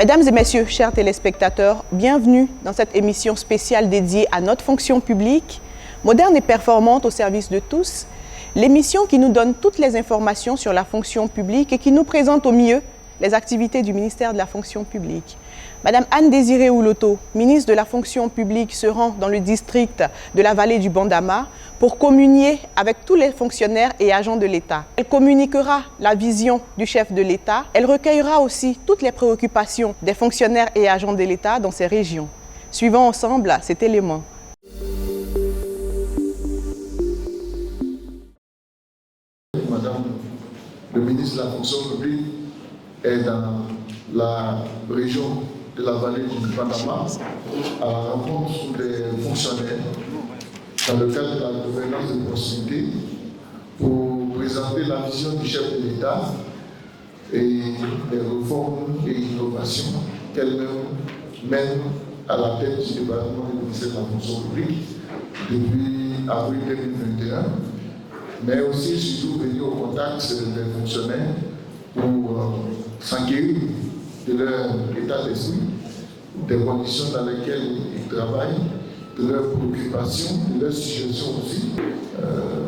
Mesdames et messieurs, chers téléspectateurs, bienvenue dans cette émission spéciale dédiée à notre fonction publique, moderne et performante au service de tous, l'émission qui nous donne toutes les informations sur la fonction publique et qui nous présente au mieux les activités du ministère de la fonction publique. Madame Anne-Désirée Ouloto, ministre de la fonction publique, se rend dans le district de la vallée du Bandama pour communier avec tous les fonctionnaires et agents de l'État. Elle communiquera la vision du chef de l'État. Elle recueillera aussi toutes les préoccupations des fonctionnaires et agents de l'État dans ces régions. Suivons ensemble cet élément. Madame le ministre de la fonction publique est dans la région de la vallée du Bandama à la rencontre des fonctionnaires dans le cadre de la gouvernance de proximité pour présenter la vision du chef de l'État et les réformes et innovations qu'elle-même mène à la tête du département du ministère de la fonction publique depuis avril 2021, mais aussi surtout venir au contact des fonctionnaires pour s'enquérir de leur état d'esprit, des conditions dans lesquelles ils travaillent, de leurs préoccupations, de leurs suggestions aussi.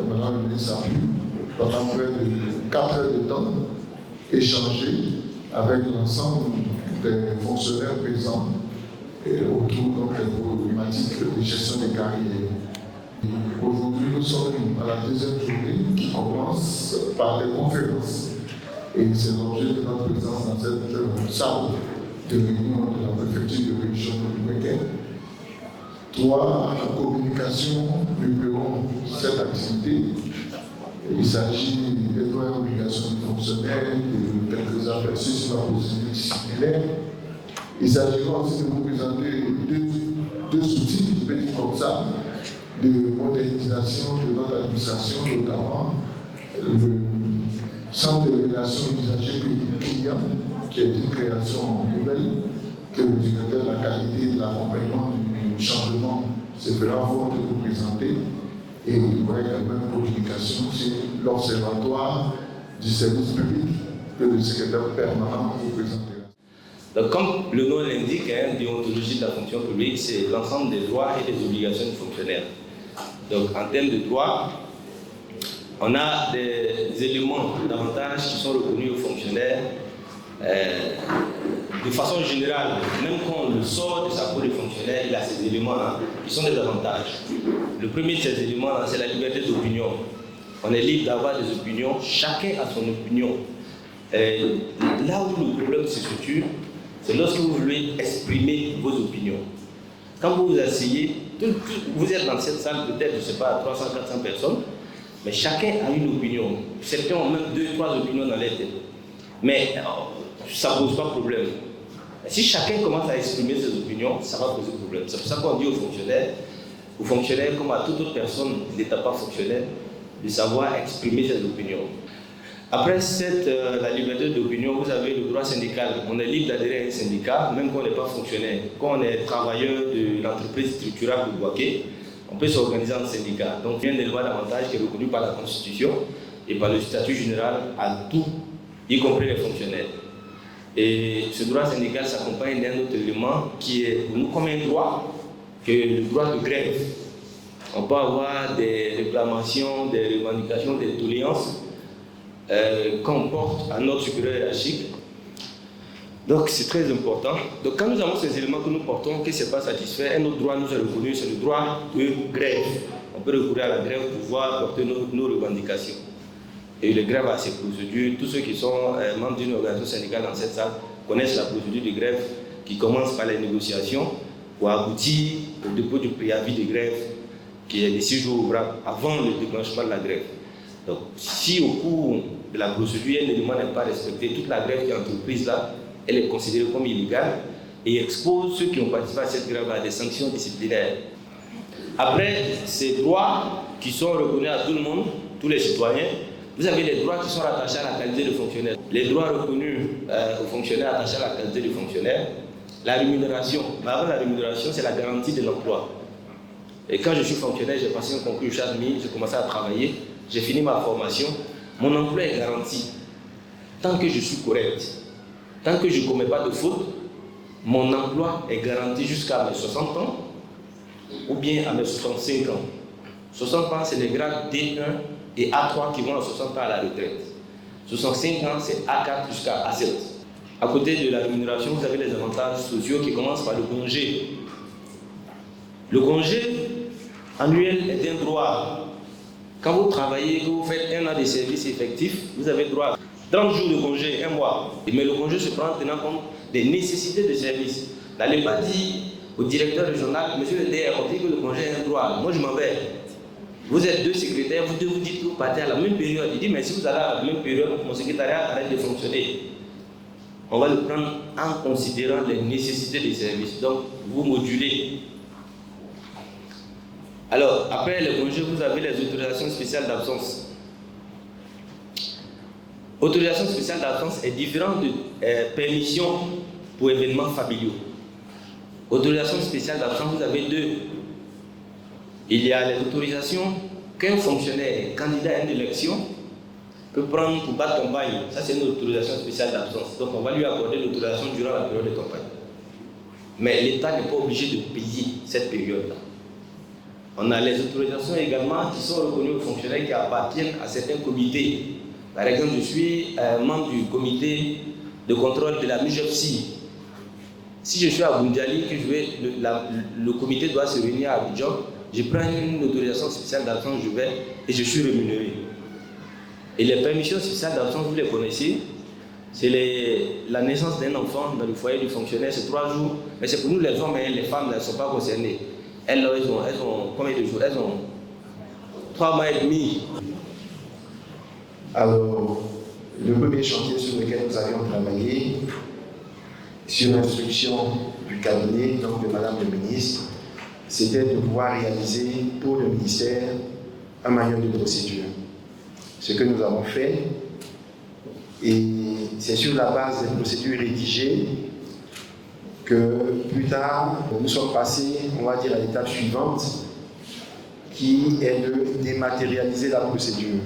Madame le ministre a pu, pendant près de 4 heures de temps, échanger avec l'ensemble des fonctionnaires présents autour des problématiques de gestion des carrières. Aujourd'hui, nous sommes à la deuxième journée qui commence par des conférences. Et c'est l'objet de notre présence dans cette salle de réunion de la préfecture de région de Béguin. 3 communications numéro cette activité. Il s'agit des droits et obligations du fonctionnaire, de quelques aperçus sur la procédure disciplinaire. Il s'agira aussi de vous présenter deux outils, je peux dire comme ça, de modernisation de notre administration, notamment le Centre de relations usagers clients, qui est une création nouvelle que le directeur de la qualité et de l'accompagnement du changement se fera fort de vous présenter. Et il y aura également une communication sur l'observatoire du service public que le secrétaire permanent vous présentera. Donc, comme le nom l'indique, déontologie de la fonction publique, c'est l'ensemble des droits et des obligations du fonctionnaire. Donc, en termes de droits, on a des éléments d'avantages qui sont reconnus aux fonctionnaires de façon générale. Même quand on le sort de sa peau de fonctionnaire, il a ces éléments-là qui sont des avantages. Le premier de ces éléments-là, c'est la liberté d'opinion. On est libre d'avoir des opinions, chacun a son opinion. Là où le problème se situe, c'est lorsque vous voulez exprimer vos opinions. Quand vous vous asseyez, vous êtes dans cette salle, peut-être, je ne sais pas, 300, 400 personnes, mais chacun a une opinion. Certains ont même 2, 3 opinions dans leur tête. Mais ça ne pose pas de problème. Si chacun commence à exprimer ses opinions, ça va poser problème. C'est pour ça qu'on dit aux fonctionnaires comme à toute autre personne qui n'était pas fonctionnaire, de savoir exprimer ses opinions. Après la liberté d'opinion, vous avez le droit syndical. On est libre d'adhérer à un syndicat, même quand on n'est pas fonctionnaire. Quand on est travailleur de l'entreprise structurable de Boaké, on peut s'organiser en syndicat. Donc, il y a un élément d'avantage qui est reconnu par la Constitution et par le statut général à tout, y compris les fonctionnaires. Et ce droit syndical s'accompagne d'un autre élément qui est pour nous comme un droit, que le droit de grève. On peut avoir des réclamations, des revendications, des doléances qu'on porte à notre supérieur hiérarchique. Donc c'est très important. Donc quand nous avons ces éléments que nous portons, que ce n'est pas satisfait, un autre droit nous est reconnu, c'est le droit de grève. On peut recourir à la grève pour pouvoir porter nos revendications. Et les grèves à ces procédures, tous ceux qui sont membres d'une organisation syndicale dans cette salle connaissent la procédure de grève qui commence par les négociations pour aboutir au dépôt du préavis de grève qui est de 6 jours ouvrables avant le déclenchement de la grève. Donc si au cours de la procédure, un élément n'est pas respecté, toute la grève qui est entreprise là, elle est considérée comme illégale et expose ceux qui ont participé à cette grève à des sanctions disciplinaires. Après, ces droits qui sont reconnus à tout le monde, tous les citoyens, vous avez les droits qui sont rattachés à la qualité de fonctionnaire. Les droits reconnus aux fonctionnaires attachés à la qualité de fonctionnaire, la rémunération. Mais avant la rémunération, c'est la garantie de l'emploi. Et quand je suis fonctionnaire, j'ai passé un concours CHADMI, j'ai commencé à travailler, j'ai fini ma formation, mon emploi est garanti. Tant que je suis correct, tant que je ne commets pas de faute, mon emploi est garanti jusqu'à mes 60 ans ou bien à mes 65 ans. 60 ans, c'est les grades D1 et A3 qui vont à 60 ans à la retraite. 65 ans, c'est A4 jusqu'à A7. À côté de la rémunération, vous avez les avantages sociaux qui commencent par le congé. Le congé annuel est un droit. Quand vous travaillez, que vous faites 1 an de service effectif, vous avez droit à 30 jours de congé, 1 mois. Mais le congé se prend en tenant compte des nécessités de service. N'allez pas dire au directeur régional, monsieur le DR, on dit que le congé est un droit. Moi, je m'en vais. Vous êtes 2 secrétaires, vous vous dites que vous partez à la même période. Il dit, mais si vous allez à la même période, mon secrétariat arrête de fonctionner. On va le prendre en considérant les nécessités des services. Donc, vous modulez. Alors, après les congés, vous avez les autorisations spéciales d'absence. Autorisation spéciale d'absence est différente de permission pour événements familiaux. Autorisation spéciale d'absence, vous avez 2. Il y a les autorisations qu'un fonctionnaire candidat à une élection peut prendre pour battre campagne. Ça, c'est une autorisation spéciale d'absence. Donc, on va lui accorder l'autorisation durant la période de campagne. Mais l'État n'est pas obligé de payer cette période-là. On a les autorisations également qui sont reconnues aux fonctionnaires qui appartiennent à certains comités. Par exemple, je suis membre du comité de contrôle de la MUJEPSI. Si je suis à Boundiali, le comité doit se réunir à Abidjan, je prends une autorisation spéciale d'absence, je vais et je suis rémunéré. Et les permissions spéciales d'absence, vous les connaissez, c'est la naissance d'un enfant dans le foyer du fonctionnaire, c'est 3 jours, mais c'est pour nous les hommes et les femmes ne sont pas concernées. Elles ont combien de jours? Elles ont 3 mois et demi. Alors, le premier chantier sur lequel nous avions travaillé, sur l'instruction du cabinet, donc de Madame le ministre, c'était de pouvoir réaliser pour le ministère un manuel de procédure. Ce que nous avons fait, et c'est sur la base des procédures rédigées que plus tard, nous sommes passés, on va dire, à l'étape suivante, qui est de dématérialiser la procédure.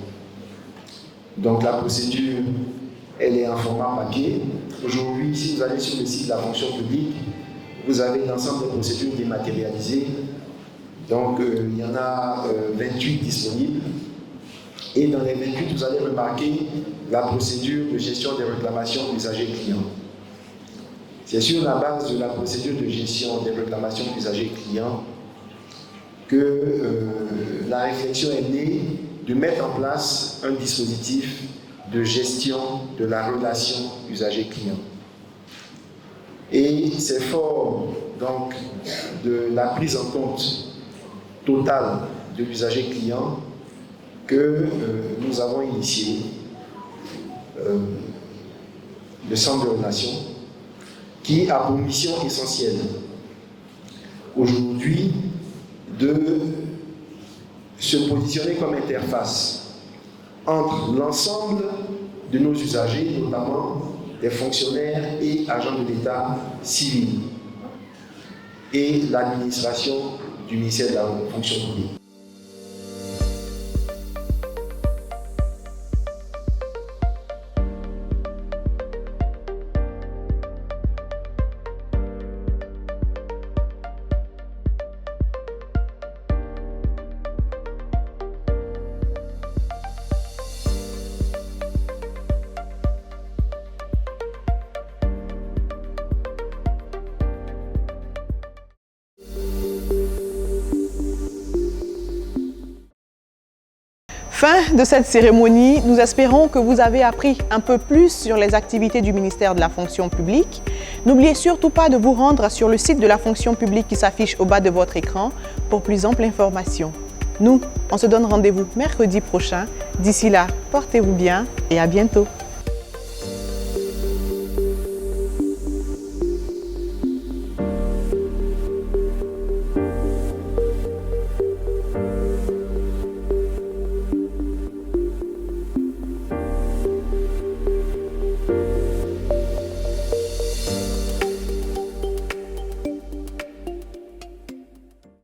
Donc la procédure, elle est en format papier. Aujourd'hui, si vous allez sur le site de la fonction publique, vous avez l'ensemble des procédures dématérialisées. Donc il y en a 28 disponibles. Et dans les 28, vous allez remarquer la procédure de gestion des réclamations usagers-clients. C'est sur la base de la procédure de gestion des réclamations usagers-clients que la réflexion est née de mettre en place un dispositif de gestion de la relation usager-client. Et c'est fort donc de la prise en compte totale de l'usager-client que nous avons initié le centre de relation qui a pour mission essentielle aujourd'hui de se positionner comme interface entre l'ensemble de nos usagers, notamment des fonctionnaires et agents de l'État civil, et l'administration du ministère de la fonction publique. Fin de cette cérémonie, nous espérons que vous avez appris un peu plus sur les activités du ministère de la fonction publique. N'oubliez surtout pas de vous rendre sur le site de la fonction publique qui s'affiche au bas de votre écran pour plus ample information. Nous, on se donne rendez-vous mercredi prochain. D'ici là, portez-vous bien et à bientôt.